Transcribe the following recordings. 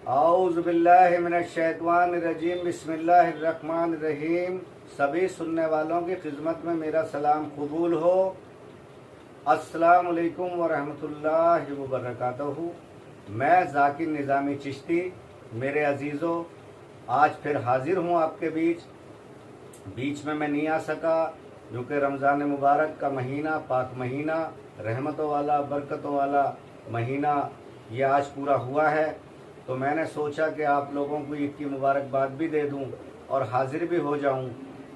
औज़ुबिल्लाहिमिनश्शैतानिर्रजीम बिस्मिल्लाहिर्रहमानिर्रहीम। सभी सुनने वालों की खिदमत में मेरा सलाम कबूल हो। अस्सलाम वालेकुम व रहमतुल्लाहि व बरकातहू। मैं ज़ाकिर निज़ामी चिश्ती, मेरे अजीज़ों, आज फिर हाजिर हूँ आपके बीच में मैं नहीं आ सका क्योंकि रमज़ान मुबारक का महीना, पाक महीना, रहमतों वाला, बरकतों वाला महीना ये आज पूरा हुआ है। तो मैंने सोचा कि आप लोगों को ईद की मुबारकबाद भी दे दूं और हाजिर भी हो जाऊं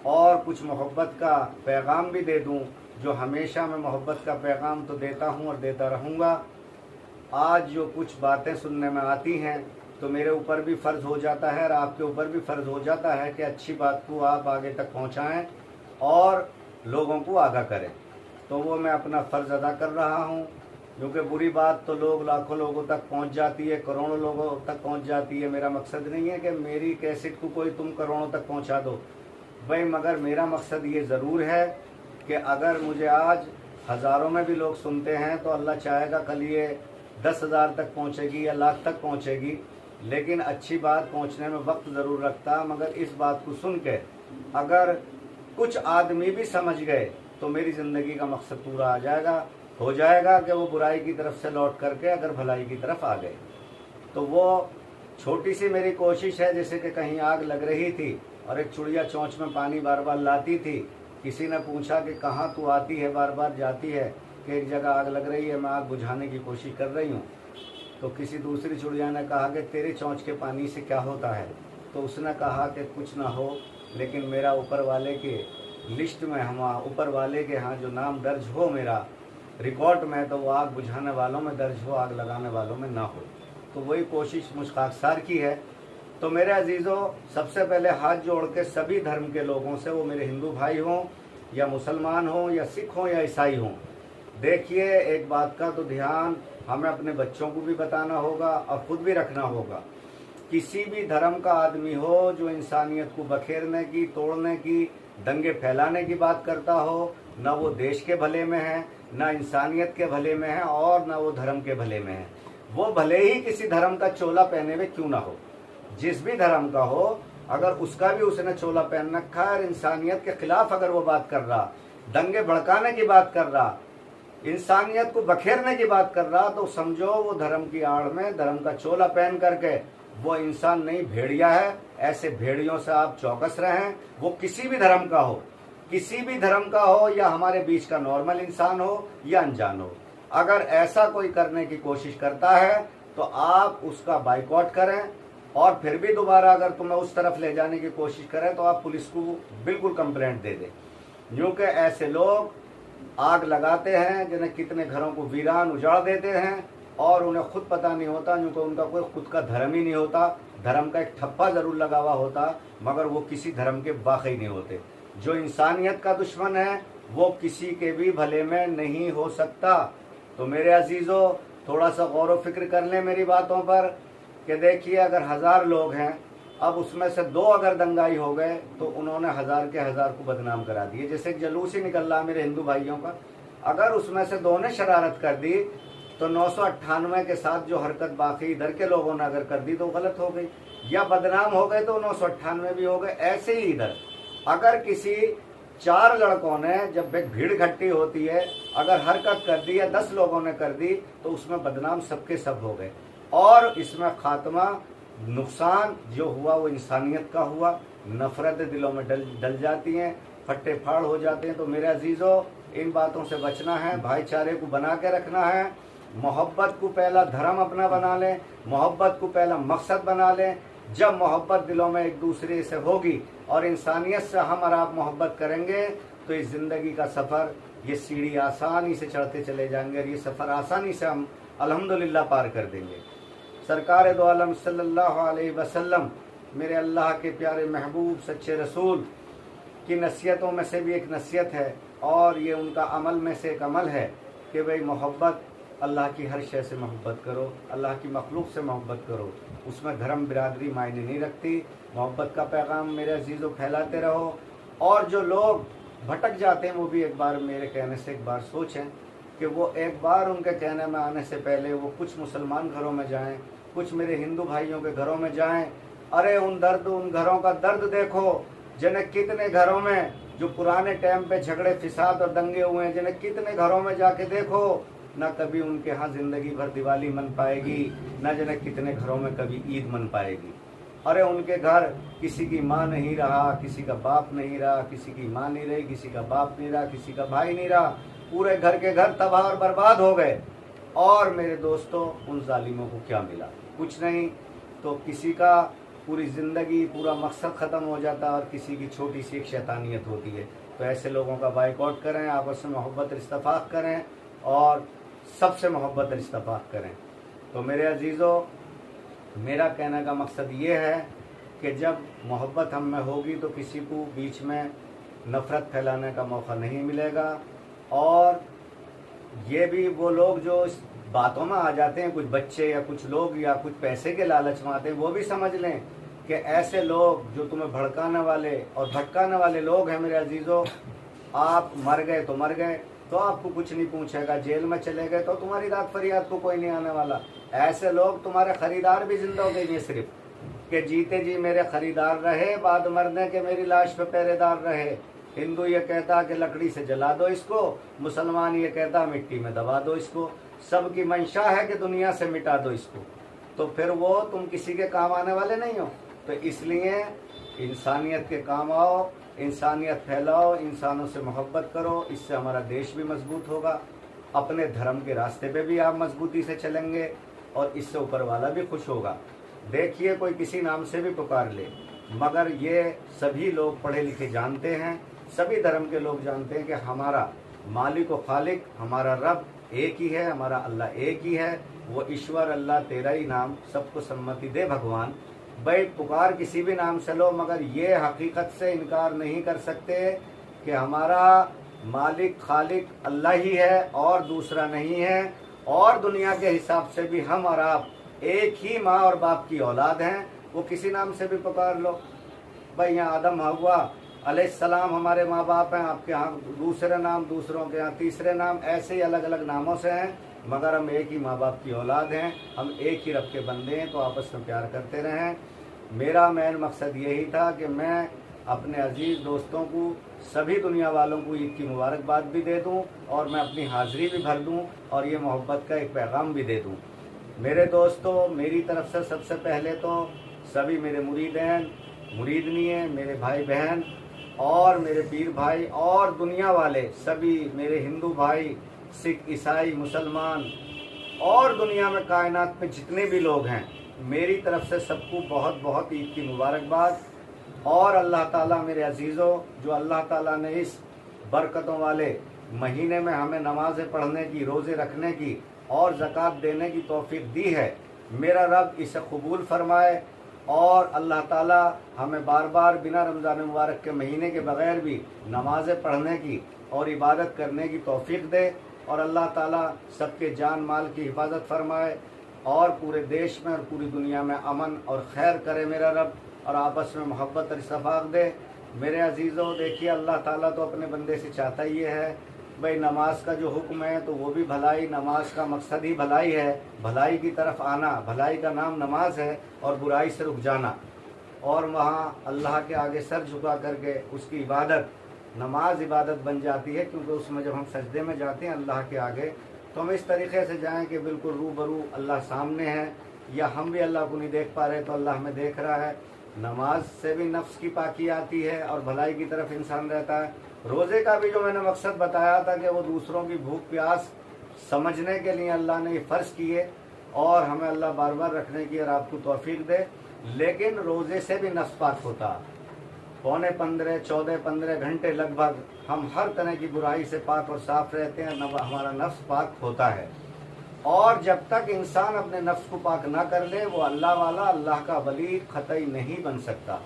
और कुछ मोहब्बत का पैगाम भी दे दूं, जो हमेशा मैं मोहब्बत का पैगाम तो देता हूं और देता रहूँगा। आज जो कुछ बातें सुनने में आती हैं तो मेरे ऊपर भी फ़र्ज़ हो जाता है और आपके ऊपर भी फ़र्ज़ हो जाता है कि अच्छी बात को आप आगे तक पहुँचाएँ और लोगों को आगाह करें। तो वो मैं अपना फ़र्ज़ अदा कर रहा हूँ, क्योंकि बुरी बात तो लाखों लोगों तक पहुंच जाती है, करोड़ों लोगों तक पहुंच जाती है। मेरा मकसद नहीं है कि मेरी कैसेट को कोई तुम करोड़ों तक पहुंचा दो भाई, मगर मेरा मकसद ये ज़रूर है कि अगर मुझे आज हज़ारों में भी लोग सुनते हैं तो अल्लाह चाहेगा कल ये 10,000 तक पहुंचेगी या लाख तक पहुंचेगी। लेकिन अच्छी बात पहुंचने में वक्त ज़रूर लगता, मगर इस बात को सुन के अगर कुछ आदमी भी समझ गए तो मेरी ज़िंदगी का मकसद पूरा हो जाएगा कि वो बुराई की तरफ से लौट करके अगर भलाई की तरफ आ गए। तो वो छोटी सी मेरी कोशिश है, जैसे कि कहीं आग लग रही थी और एक चिड़िया चोंच में पानी बार बार लाती थी। किसी ने पूछा कि कहाँ तू आती है, बार बार जाती है? कि एक जगह आग लग रही है, मैं आग बुझाने की कोशिश कर रही हूँ। तो किसी दूसरी चिड़िया ने कहा कि तेरे चोंच के पानी से क्या होता है? तो उसने कहा कि कुछ ना हो, लेकिन मेरा ऊपर वाले के लिस्ट में, ऊपर वाले के यहाँ जो नाम दर्ज हो मेरा रिकॉर्ड में, तो वो आग बुझाने वालों में दर्ज हो, आग लगाने वालों में ना हो। तो वही कोशिश मुझ खाकसार की है। तो मेरे अजीज़ों, सबसे पहले हाथ जोड़ के सभी धर्म के लोगों से, वो मेरे हिंदू भाई हों या मुसलमान हों या सिख हों या ईसाई हों, देखिए एक बात का तो ध्यान हमें अपने बच्चों को भी बताना होगा और ख़ुद भी रखना होगा। किसी भी धर्म का आदमी हो जो इंसानियत को बखेरने की, तोड़ने की, दंगे फैलाने की बात करता हो, न वो देश के भले में है, न इंसानियत के भले में है और न वो धर्म के भले में है। वो भले ही किसी धर्म का चोला पहने हुए क्यों ना हो, जिस भी धर्म का हो, अगर उसका भी उसने चोला पहन रखा है और इंसानियत के खिलाफ अगर वो बात कर रहा, दंगे भड़काने की बात कर रहा, इंसानियत को बखेरने की बात कर रहा, तो समझो वो धर्म की आड़ में धर्म का चोला पहन करके वो इंसान नहीं, भेड़िया है। ऐसे भेड़ियों से आप चौकस रहें। वो किसी भी धर्म का हो, किसी भी धर्म का हो, या हमारे बीच का नॉर्मल इंसान हो या अनजान हो, अगर ऐसा कोई करने की कोशिश करता है तो आप उसका बाइकआउट करें। और फिर भी दोबारा अगर तुम्हें उस तरफ ले जाने की कोशिश करें तो आप पुलिस को बिल्कुल कंप्लेंट दे दें, क्योंकि ऐसे लोग आग लगाते हैं जिन्हें कितने घरों को वीरान उजाड़ देते हैं और उन्हें खुद पता नहीं होता, क्योंकि उनका कोई खुद का धर्म ही नहीं होता। धर्म का एक ठप्पा ज़रूर लगा हुआ होता, मगर वो किसी धर्म के वाकई नहीं होते। जो इंसानियत का दुश्मन है वो किसी के भी भले में नहीं हो सकता। तो मेरे अजीज़ों, थोड़ा सा गौर व फिक्र कर लें मेरी बातों पर कि देखिए, अगर 1000 लोग हैं, अब उसमें से 2 अगर दंगाई हो गए तो उन्होंने 1000 के 1000 को बदनाम करा दिए। जैसे एक जलूस ही निकल रहा मेरे हिंदू भाइयों का, अगर उसमें से 2 ने शरारत कर दी तो 998 के साथ जो हरकत बाकी इधर के लोगों ने अगर कर दी तो गलत हो गई, या बदनाम हो गए तो 998 भी हो गए। ऐसे ही इधर अगर किसी 4 लड़कों ने, जब एक भीड़ इकट्ठी होती है, अगर हरकत कर दी या 10 लोगों ने कर दी तो उसमें बदनाम सबके सब हो गए और इसमें खात्मा, नुकसान जो हुआ वो इंसानियत का हुआ। नफरत दिलों में डल जाती हैं, फट्टे फाड़ हो जाते हैं। तो मेरे अजीज़ों, इन बातों से बचना है, भाईचारे को बना के रखना है, मोहब्बत को पहला धर्म अपना बना लें, मोहब्बत को पहला मकसद बना लें। जब मोहब्बत दिलों में एक दूसरे से होगी और इंसानियत से हम और आप मोहब्बत करेंगे तो इस ज़िंदगी का सफ़र, ये सीढ़ी आसानी से चढ़ते चले जाएंगे और ये सफ़र आसानी से हम अल्हम्दुलिल्लाह पार कर देंगे। सरकार दो आलम सल्लल्लाहु अलैहि वसल्लम, मेरे अल्लाह के प्यारे महबूब सच्चे रसूल की नसीहतों में से भी एक नसीहत है और ये उनका अमल में से एक अमल है कि भाई मोहब्बत, अल्लाह की हर शय से मोहब्बत करो, अल्लाह की मखलूक से मोहब्बत करो, उसमें धर्म बिरादरी मायने नहीं रखती। मोहब्बत का पैगाम मेरे अजीज़ों फैलाते रहो। और जो लोग भटक जाते हैं वो भी एक बार मेरे कहने से एक बार सोचें कि वो एक बार उनके कहने में आने से पहले वो कुछ मुसलमान घरों में जाएं कुछ मेरे हिंदू भाइयों के घरों में जाएं, अरे उन घरों का दर्द देखो, जिन्हें कितने घरों में जो पुराने टाइम पे झगड़े फिसाद और दंगे हुए हैं, जिन्हें कितने घरों में जाके देखो, ना कभी उनके यहाँ जिंदगी भर दिवाली मन पाएगी, ना जिन्हें कितने घरों में कभी ईद मन पाएगी। अरे उनके घर किसी की माँ नहीं रहा, किसी का बाप नहीं रहा, किसी की माँ नहीं रही, किसी का बाप नहीं रहा, किसी का भाई नहीं रहा, पूरे घर के घर तबाह और बर्बाद हो गए। और मेरे दोस्तों, उन जालिमों को क्या मिला? कुछ नहीं। तो किसी का पूरी ज़िंदगी, पूरा मकसद ख़त्म हो जाता है और किसी की छोटी सी एक शैतानियत होती है। तो ऐसे लोगों का बाइकआउट करें, आपस में मोहब्बत इत्तेफाक करें और सबसे मोहब्बत इत्तेफाक करें। तो मेरे अजीज़ों, मेरा कहने का मकसद ये है कि जब मोहब्बत हम में होगी तो किसी को बीच में नफ़रत फैलाने का मौका नहीं मिलेगा। और ये भी वो लोग जो इस बातों में आ जाते हैं, कुछ बच्चे या कुछ लोग या कुछ पैसे के लालच में आते हैं, वो भी समझ लें कि ऐसे लोग जो तुम्हें भड़काने वाले और भटकाने वाले लोग हैं मेरे अजीज़ों, आप मर गए तो मर गए, तो आपको कुछ नहीं पूछेगा, जेल में चले गए तो तुम्हारी रात फरियाद को कोई नहीं आने वाला। ऐसे लोग तुम्हारे खरीदार भी जिंदा हो गए, सिर्फ कि जीते जी मेरे खरीदार रहे, बाद मरने के मेरी लाश पे पहरेदार रहे। हिंदू ये कहता कि लकड़ी से जला दो इसको, मुसलमान ये कहता मिट्टी में दबा दो इसको, सबकी मंशा है कि दुनिया से मिटा दो इसको। तो फिर वो तुम किसी के काम आने वाले नहीं हो। तो इसलिए इंसानियत के काम आओ, इंसानियत फैलाओ, इंसानों से मोहब्बत करो, इससे हमारा देश भी मजबूत होगा, अपने धर्म के रास्ते पे भी आप मजबूती से चलेंगे और इससे ऊपर वाला भी खुश होगा। देखिए, कोई किसी नाम से भी पुकार ले, मगर ये सभी लोग पढ़े लिखे जानते हैं, सभी धर्म के लोग जानते हैं कि हमारा मालिक व खालिक, हमारा रब एक ही है, हमारा अल्लाह एक ही है। वो ईश्वर अल्लाह तेरा ही नाम, सबको सम्मति दे भगवान। भाई पुकार किसी भी नाम से लो, मगर ये हकीकत से इनकार नहीं कर सकते कि हमारा मालिक खालिक अल्लाह ही है और दूसरा नहीं है। और दुनिया के हिसाब से भी हम और आप एक ही माँ और बाप की औलाद हैं। वो किसी नाम से भी पुकार लो। भाई यहाँ आदम हव्वा अलैहिस्सलाम हमारे माँ बाप हैं, आपके यहाँ दूसरे नाम, दूसरों के यहाँ तीसरे नाम, ऐसे ही अलग अलग नामों से हैं, मगर हम एक ही माँ बाप की औलाद हैं, हम एक ही रब के बंदे हैं। तो आपस में प्यार करते रहें। मेरा मेन मकसद यही था कि मैं अपने अजीज़ दोस्तों को, सभी दुनिया वालों को ईद की मुबारकबाद भी दे दूं और मैं अपनी हाज़िरी भी भर दूं और ये मोहब्बत का एक पैगाम भी दे दूं। मेरे दोस्तों, मेरी तरफ से सबसे पहले तो सभी मेरे मुरीदैन, मुरीदनिए, मेरे भाई बहन और मेरे पीर भाई और दुनिया वाले सभी मेरे हिंदू भाई, सिख, ईसाई, मुसलमान और दुनिया में कायनात में जितने भी लोग हैं, मेरी तरफ से सबको बहुत बहुत ईद की मुबारकबाद। और अल्लाह ताला मेरे अजीज़ों, जो अल्लाह ताला ने इस बरकतों वाले महीने में हमें नमाज़ें पढ़ने की, रोज़े रखने की और ज़कात देने की तौफीक दी है, मेरा रब इसे कबूल फरमाए और अल्लाह ताला हमें बार बार बिना रमज़ान मुबारक के महीने के बग़ैर भी नमाज़ें पढ़ने की और इबादत करने की तौफीक दे। और अल्लाह ताला सबके जान माल की हिफाजत फरमाए और पूरे देश में और पूरी दुनिया में अमन और खैर करे मेरा रब, और आपस में मोहब्बत और इत्तेफाक दे। मेरे अजीज़ों, देखिए, अल्लाह ताला तो अपने बंदे से चाहता ही है भाई, नमाज का जो हुक्म है तो वो भी भलाई, नमाज का मकसद ही भलाई है, भलाई की तरफ आना, भलाई का नाम नमाज है और बुराई से रुक जाना और वहाँ अल्लाह के आगे सर झुका करके उसकी इबादत, नमाज इबादत बन जाती है, क्योंकि उसमें जब हम सजदे में जाते हैं अल्लाह के आगे तो हम इस तरीके से जाएं कि बिल्कुल रूबरू अल्लाह सामने है, या हम भी अल्लाह को नहीं देख पा रहे तो अल्लाह हमें देख रहा है। नमाज से भी नफ्स की पाकी आती है और भलाई की तरफ इंसान रहता है। रोज़े का भी जो मैंने मकसद बताया था कि वो दूसरों की भूख प्यास समझने के लिए अल्लाह ने ये फ़र्ज़ किए और हमें अल्लाह बार बार रखने की और आपको तौफीक दे। लेकिन रोज़े से भी नफ्स पाक होता, पौने 15, 14, 15 घंटे लगभग हम हर तरह की बुराई से पाक और साफ़ रहते हैं, हमारा नफ्स पाक होता है। और जब तक इंसान अपने नफ्स को पाक ना कर ले, वो अल्लाह वाला, अल्लाह का वली ख़तई नहीं बन सकता।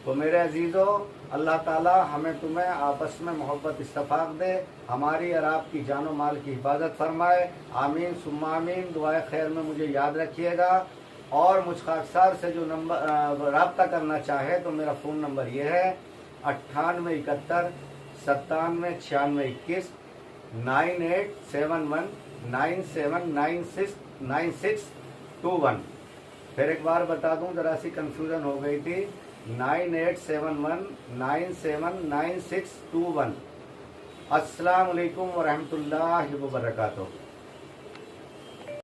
तो मेरे अजीज़ों, अल्लाह ताला हमें तुम्हें आपस में मोहब्बत इत्तेफाक दे, हमारी और आपकी जानो माल की हिफाजत फरमाए। आमीन सुम्मा आमीन। दुआए खैर में मुझे याद रखिएगा। और मुझ खाकसार से जो नंबर रब्ता करना चाहे तो मेरा फ़ोन नंबर ये है 9871 97 96 21 9871 9796 9621। फिर एक बार बता दूं, जरा सी कंफ्यूजन हो गई थी। 9871979621। अस्सलाम वालेकुम व रहमतुल्लाहि व बरकातुहू।